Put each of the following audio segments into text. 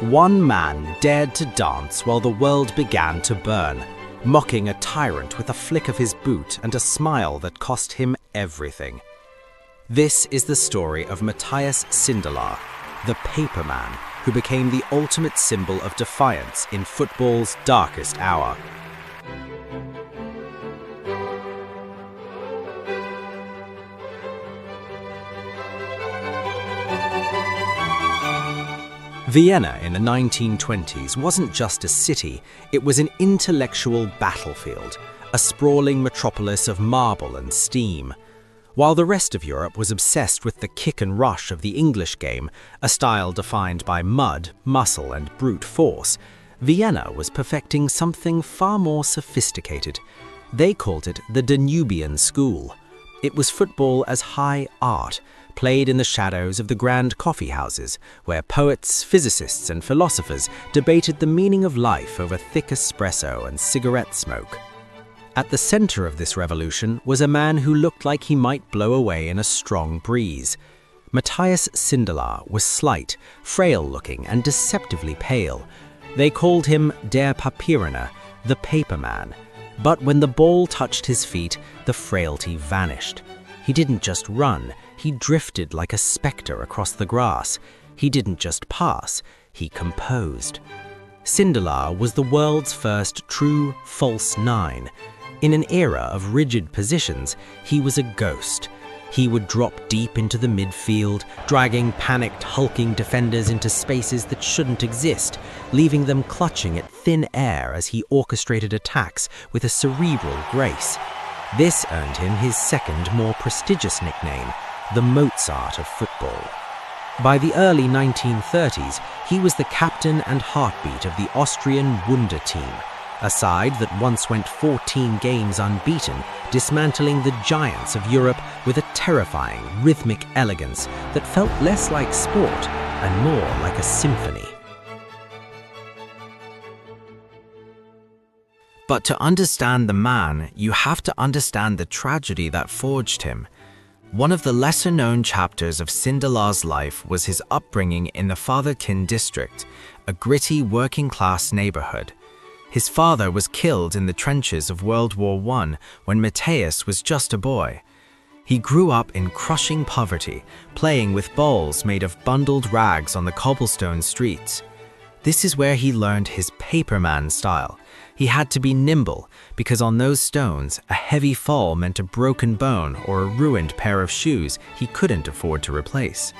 One man dared to dance while the world began to burn, mocking a tyrant with a flick of his boot and a smile that cost him everything. This is the story of Matthias Sindelar, the paper man who became the ultimate symbol of defiance in football's darkest hour. Vienna in the 1920s wasn't just a city, it was an intellectual battlefield, a sprawling metropolis of marble and steam. While the rest of Europe was obsessed with the kick and rush of the English game, a style defined by mud, muscle, and brute force, Vienna was perfecting something far more sophisticated. They called it the Danubian School. It was football as high art, played in the shadows of the grand coffeehouses, where poets, physicists, and philosophers debated the meaning of life over thick espresso and cigarette smoke. At the center of this revolution was a man who looked like he might blow away in a strong breeze. Matthias Sindelar was slight, frail-looking, and deceptively pale. They called him Der Papierener, the paper man. But when the ball touched his feet, the frailty vanished. He didn't just run, he drifted like a specter across the grass. He didn't just pass, he composed. Sindelar was the world's first true false nine. In an era of rigid positions, he was a ghost. He would drop deep into the midfield, dragging panicked, hulking defenders into spaces that shouldn't exist, leaving them clutching at thin air as he orchestrated attacks with a cerebral grace. This earned him his second, more prestigious nickname, the Mozart of football. By the early 1930s, he was the captain and heartbeat of the Austrian Wunderteam, a side that once went 14 games unbeaten, dismantling the giants of Europe with a terrifying, rhythmic elegance that felt less like sport and more like a symphony. But to understand the man, you have to understand the tragedy that forged him. One of the lesser-known chapters of Sindelar's life was his upbringing in the Wunderteam district, a gritty working-class neighborhood. His father was killed in the trenches of World War I when Matthias was just a boy. He grew up in crushing poverty, playing with balls made of bundled rags on the cobblestone streets. This is where he learned his paperman style. He had to be nimble, because on those stones, a heavy fall meant a broken bone or a ruined pair of shoes he couldn't afford to replace.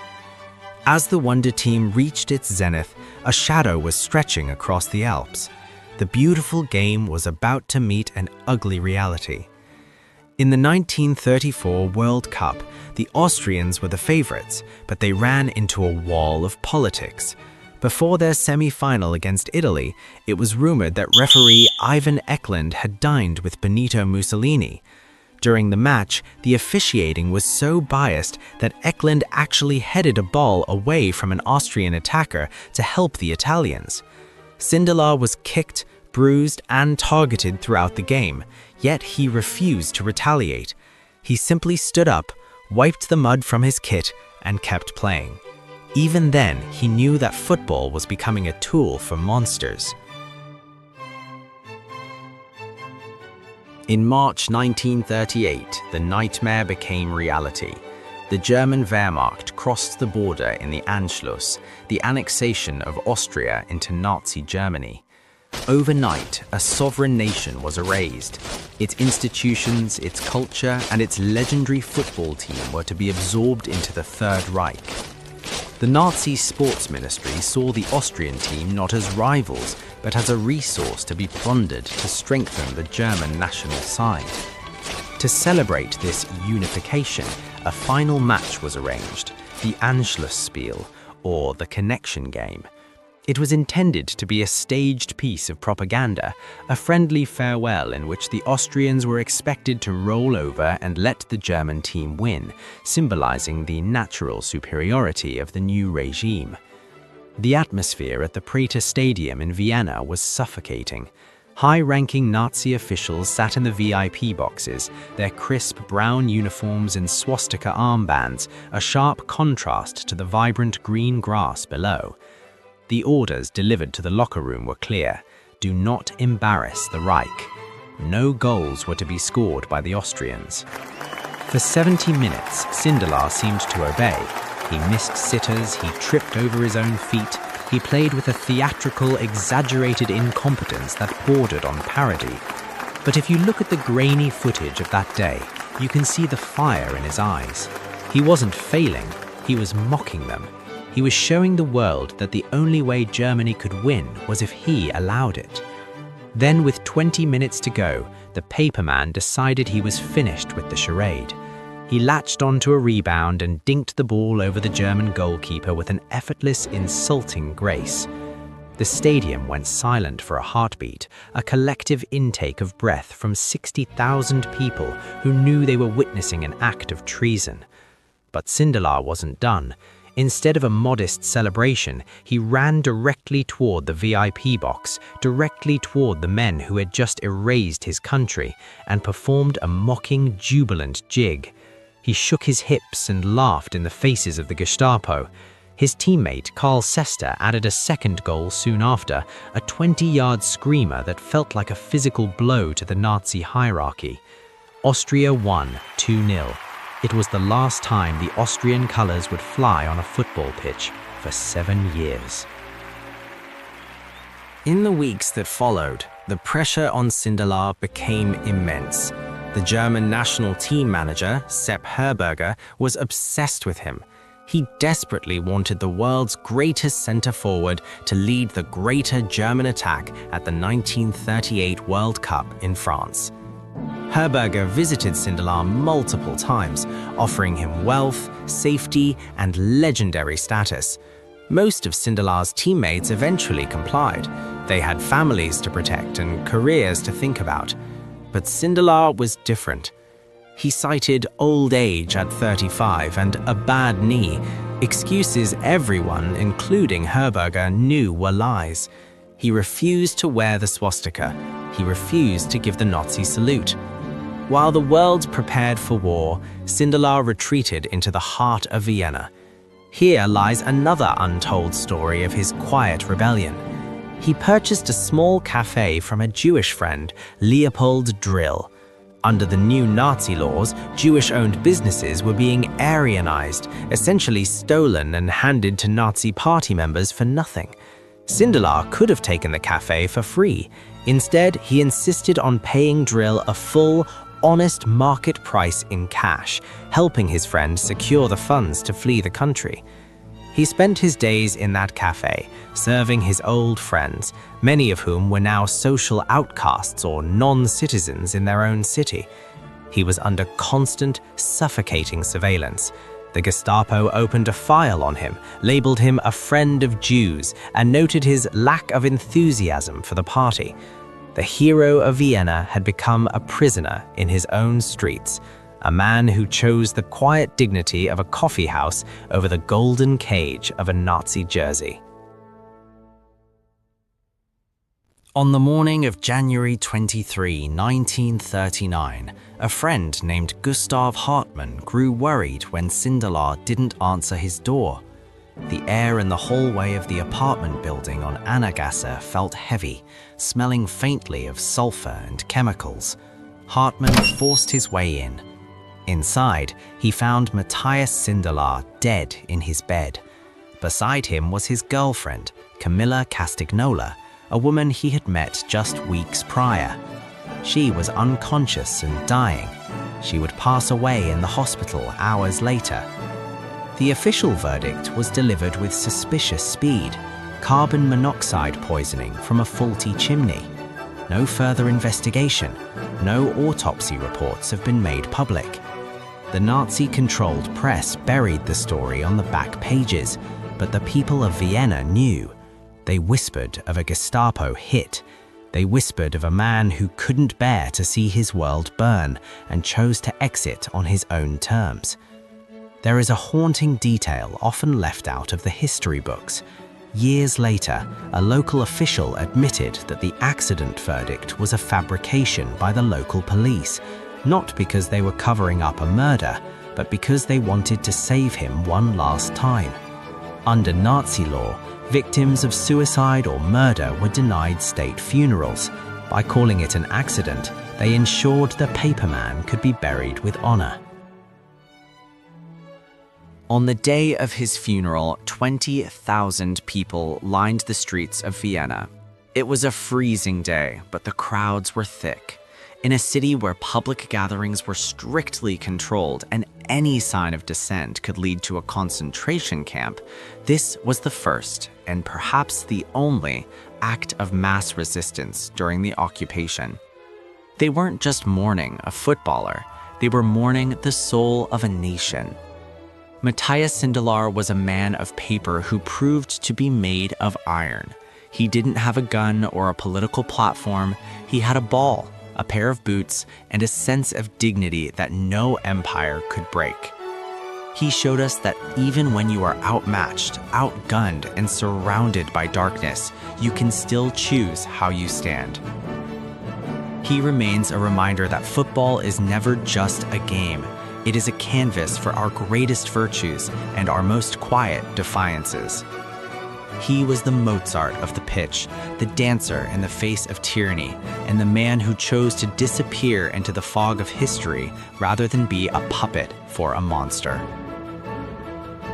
As the Wunderteam reached its zenith, a shadow was stretching across the Alps. The beautiful game was about to meet an ugly reality. In the 1934 World Cup, the Austrians were the favorites, but they ran into a wall of politics. Before their semi-final against Italy, it was rumored that referee Ivan Eklund had dined with Benito Mussolini. During the match, the officiating was so biased that Eklund actually headed a ball away from an Austrian attacker to help the Italians. Sindelar was kicked, bruised, and targeted throughout the game, yet he refused to retaliate. He simply stood up, wiped the mud from his kit, and kept playing. Even then, he knew that football was becoming a tool for monsters. In March 1938, the nightmare became reality. The German Wehrmacht crossed the border in the Anschluss, the annexation of Austria into Nazi Germany. Overnight, a sovereign nation was erased. Its institutions, its culture, and its legendary football team were to be absorbed into the Third Reich. The Nazi sports ministry saw the Austrian team not as rivals, but as a resource to be plundered to strengthen the German national side. To celebrate this unification, a final match was arranged, the Anschlussspiel, or the connection game. It was intended to be a staged piece of propaganda, a friendly farewell in which the Austrians were expected to roll over and let the German team win, symbolizing the natural superiority of the new regime. The atmosphere at the Prater Stadium in Vienna was suffocating. High-ranking Nazi officials sat in the VIP boxes, their crisp brown uniforms and swastika armbands a sharp contrast to the vibrant green grass below. The orders delivered to the locker room were clear. Do not embarrass the Reich. No goals were to be scored by the Austrians. For 70 minutes, Sindelar seemed to obey. He missed sitters, he tripped over his own feet, he played with a theatrical, exaggerated incompetence that bordered on parody. But if you look at the grainy footage of that day, you can see the fire in his eyes. He wasn't failing, he was mocking them. He was showing the world that the only way Germany could win was if he allowed it. Then, with 20 minutes to go, the paperman decided he was finished with the charade. He latched onto a rebound and dinked the ball over the German goalkeeper with an effortless, insulting grace. The stadium went silent for a heartbeat, a collective intake of breath from 60,000 people who knew they were witnessing an act of treason. But Sindelar wasn't done. Instead of a modest celebration, he ran directly toward the VIP box, directly toward the men who had just erased his country, and performed a mocking, jubilant jig. He shook his hips and laughed in the faces of the Gestapo. His teammate, Karl Sester, added a second goal soon after, a 20-yard screamer that felt like a physical blow to the Nazi hierarchy. Austria won 2-0. It was the last time the Austrian colours would fly on a football pitch for 7 years. In the weeks that followed, the pressure on Sindelar became immense. The German national team manager, Sepp Herberger, was obsessed with him. He desperately wanted the world's greatest centre-forward to lead the greater German attack at the 1938 World Cup in France. Herberger visited Sindelar multiple times, offering him wealth, safety, and legendary status. Most of Sindelar's teammates eventually complied. They had families to protect and careers to think about. But Sindelar was different. He cited old age at 35 and a bad knee, excuses everyone, including Herberger, knew were lies. He refused to wear the swastika. He refused to give the Nazi salute. While the world prepared for war, Sindelar retreated into the heart of Vienna. Here lies another untold story of his quiet rebellion. He purchased a small cafe from a Jewish friend, Leopold Drill. Under the new Nazi laws, Jewish-owned businesses were being Aryanized, essentially stolen and handed to Nazi party members for nothing. Sindelar could have taken the cafe for free. Instead, he insisted on paying Drill a full, honest market price in cash, helping his friend secure the funds to flee the country. He spent his days in that cafe, serving his old friends, many of whom were now social outcasts or non-citizens in their own city. He was under constant, suffocating surveillance. The Gestapo opened a file on him, labeled him a friend of Jews, and noted his lack of enthusiasm for the party. The hero of Vienna had become a prisoner in his own streets, a man who chose the quiet dignity of a coffee house over the golden cage of a Nazi jersey. On the morning of January 23, 1939, a friend named Gustav Hartmann grew worried when Sindelar didn't answer his door. The air in the hallway of the apartment building on Annexed felt heavy, smelling faintly of sulfur and chemicals. Hartmann forced his way in. Inside, he found Matthias Sindelar dead in his bed. Beside him was his girlfriend, Camilla Castagnola, a woman he had met just weeks prior. She was unconscious and dying. She would pass away in the hospital hours later. The official verdict was delivered with suspicious speed: carbon monoxide poisoning from a faulty chimney. No further investigation, no autopsy reports have been made public. The Nazi-controlled press buried the story on the back pages, but the people of Vienna knew. They whispered of a Gestapo hit. They whispered of a man who couldn't bear to see his world burn and chose to exit on his own terms. There is a haunting detail often left out of the history books. Years later, a local official admitted that the accident verdict was a fabrication by the local police, not because they were covering up a murder, but because they wanted to save him one last time. Under Nazi law, victims of suicide or murder were denied state funerals. By calling it an accident, they ensured the paperman could be buried with honor. On the day of his funeral, 20,000 people lined the streets of Vienna. It was a freezing day, but the crowds were thick. In a city where public gatherings were strictly controlled and any sign of dissent could lead to a concentration camp, this was the first, and perhaps the only, act of mass resistance during the occupation. They weren't just mourning a footballer, they were mourning the soul of a nation. Matthias Sindelar was a man of paper who proved to be made of iron. He didn't have a gun or a political platform. He had a ball, a pair of boots, and a sense of dignity that no empire could break. He showed us that even when you are outmatched, outgunned, and surrounded by darkness, you can still choose how you stand. He remains a reminder that football is never just a game. It is a canvas for our greatest virtues and our most quiet defiances. He was the Mozart of the pitch, the dancer in the face of tyranny, and the man who chose to disappear into the fog of history rather than be a puppet for a monster.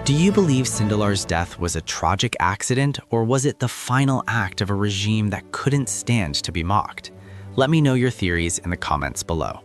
Do you believe Sindelar's death was a tragic accident, or was it the final act of a regime that couldn't stand to be mocked? Let me know your theories in the comments below.